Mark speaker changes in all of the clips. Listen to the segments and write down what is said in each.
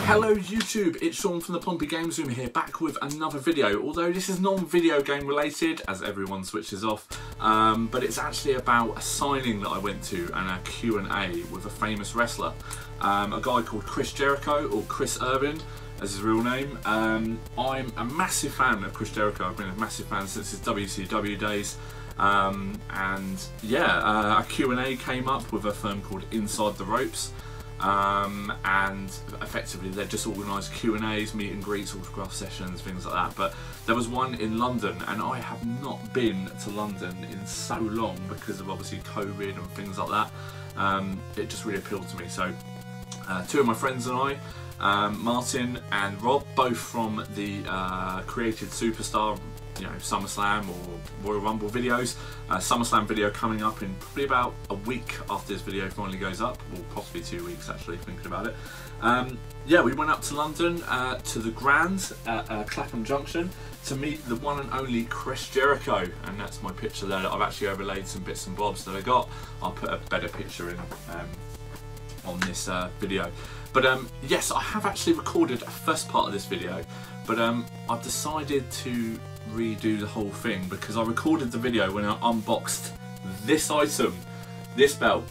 Speaker 1: Hello YouTube, it's Sean from the Pompey Games Room here, back with another video. Although this is non-video game related, as everyone switches off, but it's actually about a signing that I went to and a Q&A with a famous wrestler, a guy called Jericho, or Chris Irvin as his real name. I'm a massive fan of Chris Jericho. I've been a massive fan since his WCW days. And yeah, a Q&A came up with a firm called Inside the Ropes. And effectively they just organised Q&As, meet and greets, autograph sessions, things like that. But there was one in London, and I have not been to London in so long because of obviously COVID and things like that. It just really appealed to me. So two of my friends and I, Martin and Rob, both from the Created Superstar, you know, SummerSlam or Royal Rumble videos. SummerSlam video coming up in probably about a week after this video finally goes up, or possibly 2 weeks actually, thinking about it. Yeah, we went up to London to the Grand at Clapham Junction to meet the one and only Chris Jericho, and that's my picture there. I've actually overlaid some bits and bobs that I got. I'll put a better picture in on this video. But yes, I have actually recorded a first part of this video, but I've decided to redo the whole thing because I recorded the video when I unboxed this item, this belt,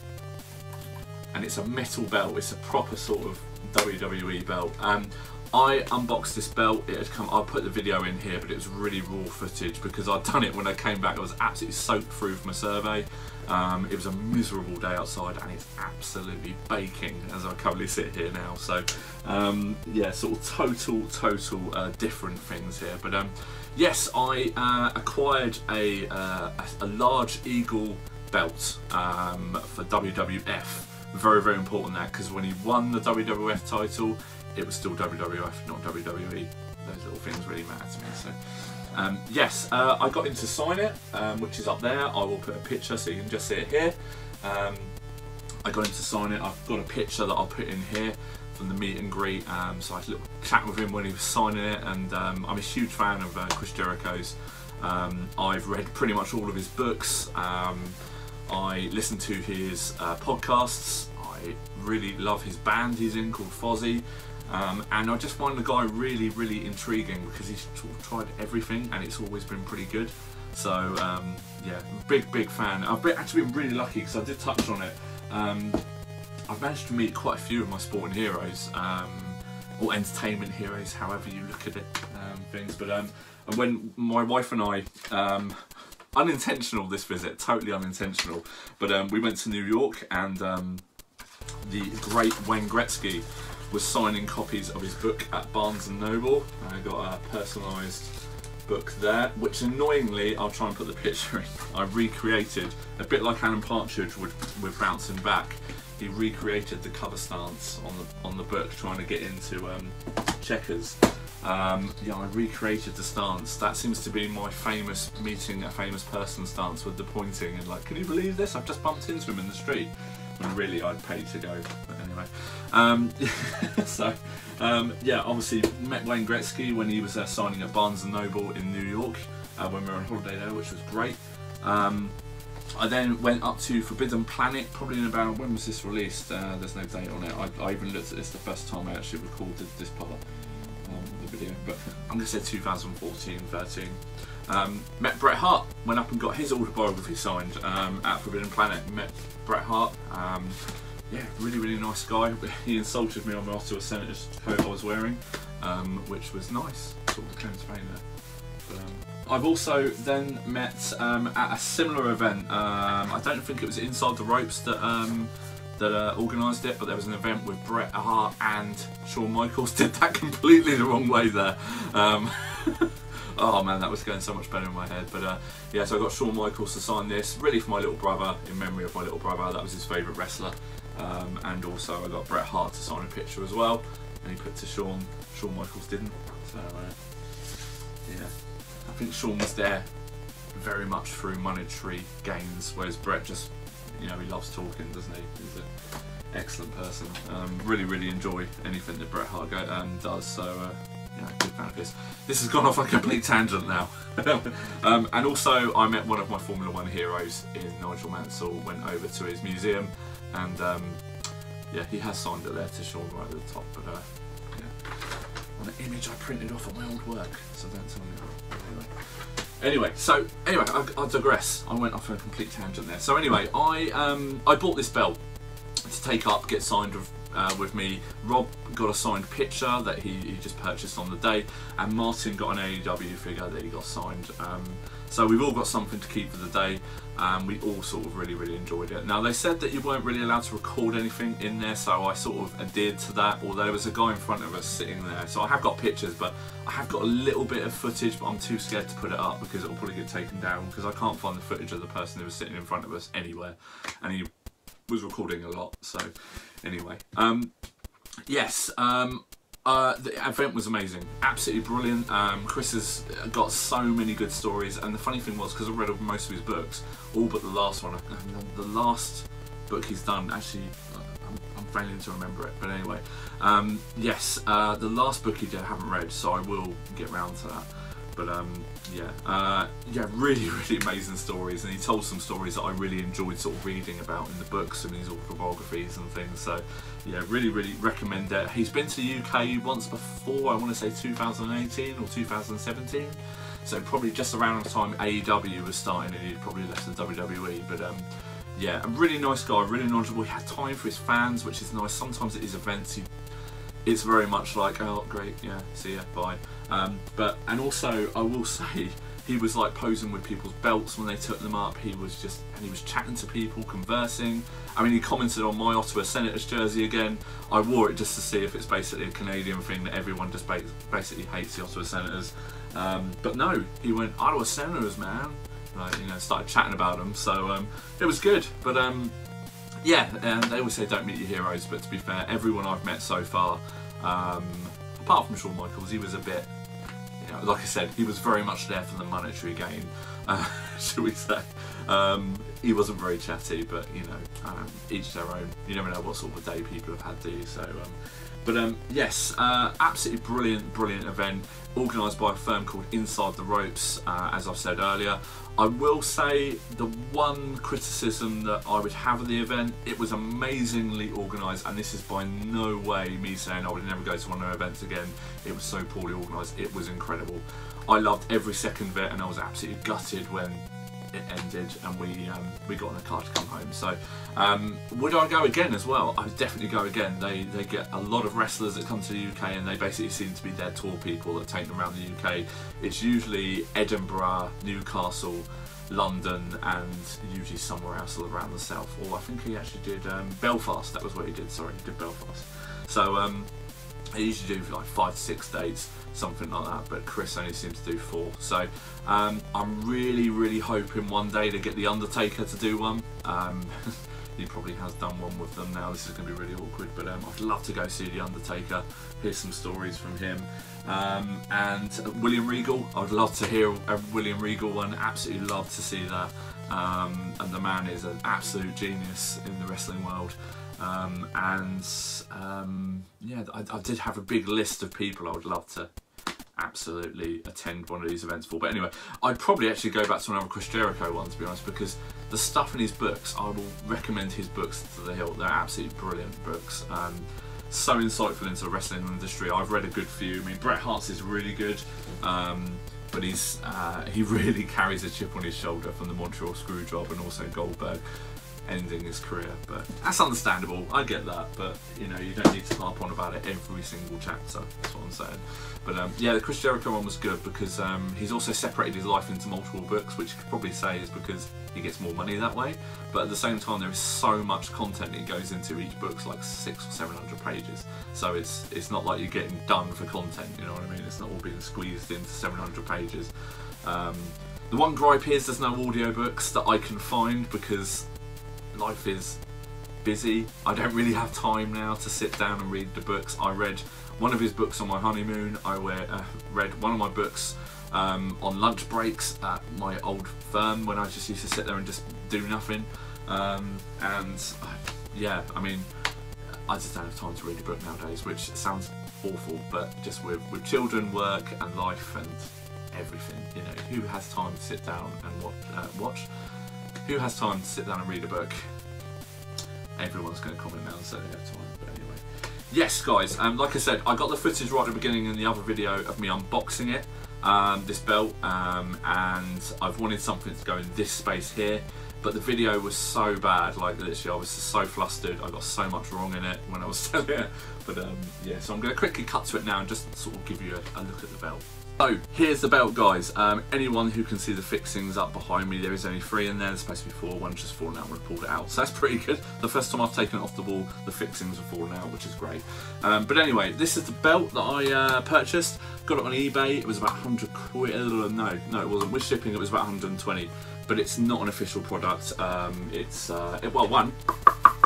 Speaker 1: and it's a metal belt. It's a proper sort of WWE belt. I unboxed this belt. It had come. I'll put the video in here, but it was really raw footage because I'd done it when I came back. I was absolutely soaked through from a survey. It was a miserable day outside, and it's absolutely baking as I currently sit here now. So yeah, sort of total different things here. But yes, I acquired a large Eagle belt for WWF. Very important that, because when he won the WWF title, it was still WWF, not WWE. Those little things really matter to me. So yes, I got him to sign it, which is up there. I will put a picture so you can just see it here. I got him to sign it. I've got a picture that I'll put in here from the meet and greet. So I had a little chat with him when he was signing it, and I'm a huge fan of Chris Jericho's. I've read pretty much all of his books. I listen to his podcasts. I really love his band he's in called Fozzy. And I just find the guy really intriguing because he's sort of tried everything and it's always been pretty good. So yeah, big fan. I've actually been really lucky because I did touch on it. I've managed to meet quite a few of my sporting heroes, or entertainment heroes, however you look at it, things. But when my wife and I, unintentional this visit, totally unintentional, but we went to New York, and the great Wayne Gretzky was signing copies of his book at Barnes & Noble. I got a personalised book there, which annoyingly, I'll try and put the picture in, I recreated, a bit like Alan Partridge with Bouncing Back. He recreated the cover stance on the book, trying to get into Checkers. Yeah, I recreated the stance. That seems to be my famous meeting a famous person stance, with the pointing and like, can you believe this? I've just bumped into him in the street. When really I'd paid to go, but anyway. So yeah, obviously met Wayne Gretzky when he was signing at Barnes & Noble in New York when we were on holiday there, which was great. I then went up to Forbidden Planet, probably in about, when was this released? There's no date on it. I even looked at this the first time I actually recorded this part of the video, but I'm going to say 2014-13. Met Bret Hart, went up and got his autobiography signed at Forbidden Planet. Met Bret Hart, yeah, really nice guy. He insulted me on my Ottawa Senators coat I was wearing, which was nice, sort of claim to fame there. But, I've also then met at a similar event. I don't think it was Inside the Ropes that organised it, but there was an event with Bret Hart and Shawn Michaels. Did that completely the wrong way there. Oh man, that was going so much better in my head. But yeah, so I got Shawn Michaels to sign this, really for my little brother, in memory of my little brother. That was his favourite wrestler. And also I got Bret Hart to sign a picture as well, and he put to Shawn Michaels didn't. So yeah, I think Shawn was there very much through monetary gains, whereas Bret just, you know, he loves talking, doesn't he? He's an excellent person. Really enjoy anything that Bret Hart does. So yeah, good fan of his. This has gone off on a complete tangent now. And also I met one of my Formula 1 heroes in Nigel Mansell, went over to his museum, and yeah, he has signed it there to Sean right at the top, but yeah, on an image I printed off at my old work, so don't tell me. Anyway, I digress. I went off on a complete tangent there. So anyway, I bought this belt to take up, get signed with me. Rob got a signed picture that he just purchased on the day, and Martin got an AEW figure that he got signed. So we've all got something to keep for the day. We all sort of really enjoyed it. Now they said that you weren't really allowed to record anything in there, so I sort of adhered to that, although there was a guy in front of us sitting there. So I have got pictures, but I have got a little bit of footage, but I'm too scared to put it up because it'll probably get taken down, because I can't find the footage of the person who was sitting in front of us anywhere, and he was recording a lot. So anyway, yes, the event was amazing, absolutely brilliant. Chris has got so many good stories, and the funny thing was, because I read most of his books, all but the last one, the last book he's done, actually, I'm failing to remember it, but anyway, yes, the last book he did I haven't read, so I will get round to that. But yeah, really amazing stories, and he told some stories that I really enjoyed sort of reading about in the books and his autobiographies and things. So yeah, really recommend it. He's been to the UK once before, I want to say 2018 or 2017, so probably just around the time AEW was starting and he'd probably left the WWE. But yeah, a really nice guy, really knowledgeable. He had time for his fans, which is nice. Sometimes at his events it's very much like, oh great, yeah, see ya, bye. And also I will say, he was like posing with people's belts when they took them up. He was chatting to people, conversing. I mean, he commented on my Ottawa Senators jersey again. I wore it just to see if it's basically a Canadian thing that everyone just basically hates the Ottawa Senators. But no, he went, Ottawa Senators, man. Like, you know, started chatting about them. So it was good. But yeah, they always say don't meet your heroes, but to be fair, everyone I've met so far, apart from Shawn Michaels, he was a bit, you know, like I said, he was very much there for the monetary gain, should we say. He wasn't very chatty, but you know, each their own. You never know what sort of a day people have had, do you? So, yes, absolutely brilliant event, organised by a firm called Inside the Ropes, as I've said earlier. I will say the one criticism that I would have of the event, it was amazingly organised, and this is by no way me saying I would never go to one of their events again. It was so poorly organised, it was incredible. I loved every second of it, and I was absolutely gutted when it ended and we got in a car to come home. So would I go again as well? I would definitely go again. They get a lot of wrestlers that come to the UK, and they basically seem to be their tour people that take them around the UK. It's usually Edinburgh, Newcastle, London, and usually somewhere else around the south. Or I think he actually did Belfast. That was what he did. Sorry, he did Belfast. So they usually do like 5 to 6 dates, something like that, but Chris only seems to do 4. So I'm really hoping one day to get The Undertaker to do one. He probably has done one with them now. This is going to be really awkward, but I'd love to go see The Undertaker, hear some stories from him. And William Regal, I'd love to hear a William Regal one, absolutely love to see that. And the man is an absolute genius in the wrestling world. Yeah, I did have a big list of people I would love to absolutely attend one of these events for. But anyway, I'd probably actually go back to another Chris Jericho one, to be honest, because the stuff in his books, I will recommend his books to the hilt. They're absolutely brilliant books. So insightful into the wrestling industry. I've read a good few. I mean, Bret Hart's is really good, but he really carries a chip on his shoulder from the Montreal Screwjob and also Goldberg ending his career, but that's understandable, I get that, but you know, you don't need to harp on about it every single chapter, that's what I'm saying. But yeah, the Chris Jericho one was good because he's also separated his life into multiple books, which you could probably say is because he gets more money that way, but at the same time there is so much content that goes into each book, like 600 or 700 pages, so it's not like you're getting done for content, you know what I mean? It's not all being squeezed into 700 pages. The one gripe is there's no audiobooks that I can find because life is busy. I don't really have time now to sit down and read the books. I read one of his books on my honeymoon. I read one of my books on lunch breaks at my old firm when I just used to sit there and just do nothing. Yeah, I mean, I just don't have time to read a book nowadays, which sounds awful, but just with children, work and life and everything, you know, who has time to sit down and watch? Who has time to sit down and read a book? Everyone's going to comment now and say they have time, but anyway. yes guys, like I said, I got the footage right at the beginning in the other video of me unboxing it, this belt, and I've wanted something to go in this space here, but the video was so bad, like literally I was just so flustered, I got so much wrong in it when I was selling it, but yeah, so I'm going to quickly cut to it now and just sort of give you a look at the belt. So here's the belt guys, anyone who can see the fixings up behind me, there is only 3 in there, there's supposed to be 4, one's just fallen out when I pulled it out, so that's pretty good. The first time I've taken it off the wall, the fixings have fallen out, which is great. But anyway, this is the belt that I purchased, got it on eBay, it was about 100 quid, no it wasn't, with shipping it was about 120, but it's not an official product.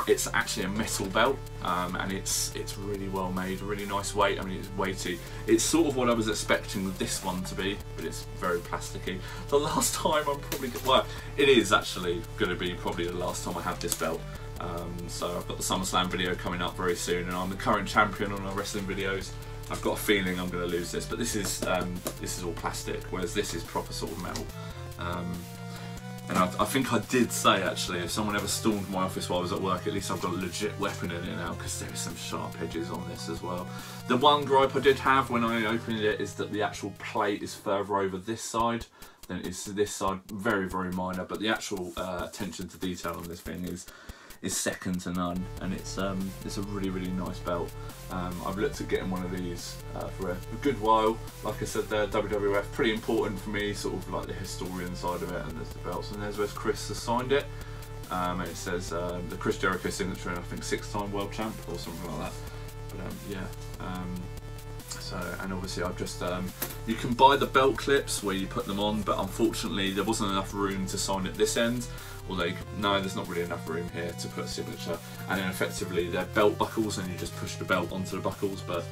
Speaker 1: It's actually a metal belt, and it's really well made, really nice weight. I mean, it's weighty. It's sort of what I was expecting this one to be, but it's very plasticky. The last time it is actually going to be probably the last time I have this belt. So I've got the SummerSlam video coming up very soon, and I'm the current champion on our wrestling videos. I've got a feeling I'm going to lose this, but this is all plastic, whereas this is proper sort of metal. And I think I did say actually, if someone ever stormed my office while I was at work, at least I've got a legit weapon in it now, because there is some sharp edges on this as well. The one gripe I did have when I opened it is that the actual plate is further over this side than it is this side. Very, very minor, but the actual attention to detail on this thing is second to none, and it's a really, really nice belt. I've looked at getting one of these for a good while. Like I said, the WWF, pretty important for me, sort of like the historian side of it, and there's the belts, and there's where Chris has signed it. And it says the Chris Jericho signature, and I think 6-time world champ or something like that. But yeah. So, and obviously I've just, you can buy the belt clips where you put them on, but unfortunately there wasn't enough room to sign at this end, although no, there's not really enough room here to put a signature, and then effectively they're belt buckles and you just push the belt onto the buckles, but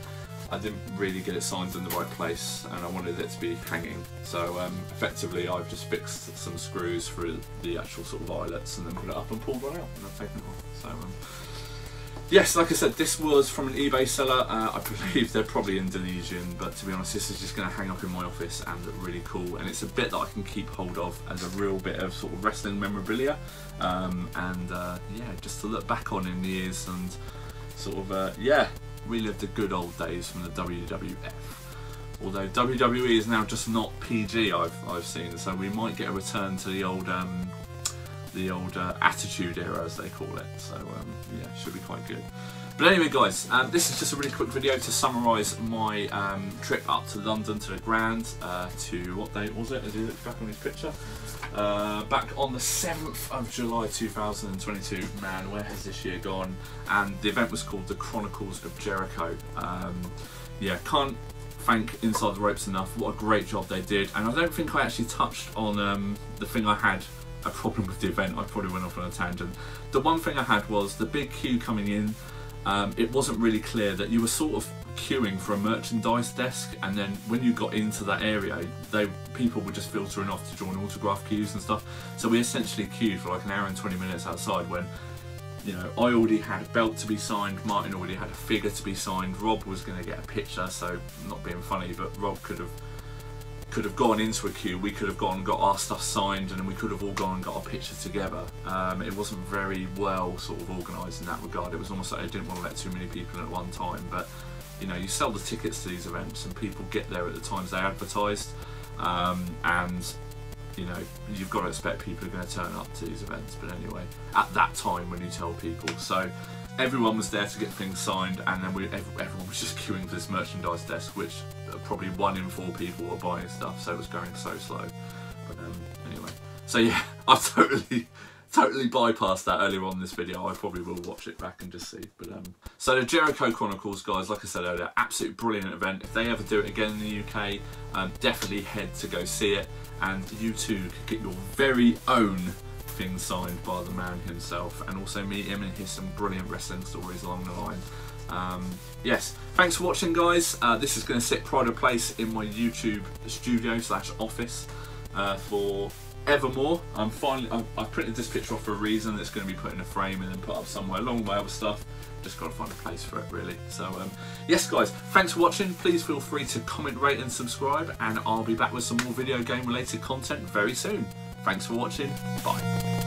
Speaker 1: I didn't really get it signed in the right place and I wanted it to be hanging, so effectively I've just fixed some screws through the actual sort of eyelets and then put it up and pulled one out and I've taken it off. So yes, like I said, this was from an eBay seller. I believe they're probably Indonesian, but to be honest, this is just going to hang up in my office and look really cool. And it's a bit that I can keep hold of as a real bit of sort of wrestling memorabilia. Yeah, just to look back on in the years and sort of, yeah, relive the good old days from the WWF. Although WWE is now just not PG, I've seen, so we might get a return to the old Attitude Era, as they call it. So yeah, should be quite good. But anyway guys, this is just a really quick video to summarise my trip up to London to the Grand, to what date was it, as you look back on his picture? Back on the 7th of July 2022. Man, where has this year gone? And the event was called the Chronicles of Jericho. Yeah, can't thank Inside the Ropes enough. What a great job they did. And I don't think I actually touched on the thing I had a problem with the event. I probably went off on a tangent. The one thing I had was the big queue coming in. It wasn't really clear that you were sort of queuing for a merchandise desk, and then when you got into that area, people were just filtering off to join autograph queues and stuff. So we essentially queued for like an hour and 20 minutes outside when, you know, I already had a belt to be signed, Martin already had a figure to be signed, Rob was going to get a picture, so not being funny, but Rob could have gone into a queue, we could have gone and got our stuff signed, and then we could have all gone and got our picture together. It wasn't very well sort of organised in that regard. It was almost like I didn't want to let too many people in at one time, but you know, you sell the tickets to these events and people get there at the times they advertised, and you know, you've got to expect people are going to turn up to these events. But anyway, at that time when you tell people, so everyone was there to get things signed, and then everyone was just queuing for this merchandise desk, which probably 1 in 4 people were buying stuff, so it was going so slow. But anyway, so yeah, I've totally bypassed that earlier on in this video. I probably will watch it back and just see. But so the Jericho Chronicles, guys, like I said earlier, absolutely brilliant event. If they ever do it again in the UK, definitely head to go see it, and you too could get your very own thing signed by the man himself, and also meet him and hear some brilliant wrestling stories along the line. Yes, thanks for watching, guys. This is going to sit pride of place in my YouTube studio / office for evermore. I printed this picture off for a reason. It's going to be put in a frame and then put up somewhere along with my other stuff. Just got to find a place for it, really. So yes guys, thanks for watching. Please feel free to comment, rate and subscribe, and I'll be back with some more video game related content very soon. Thanks for watching. Bye.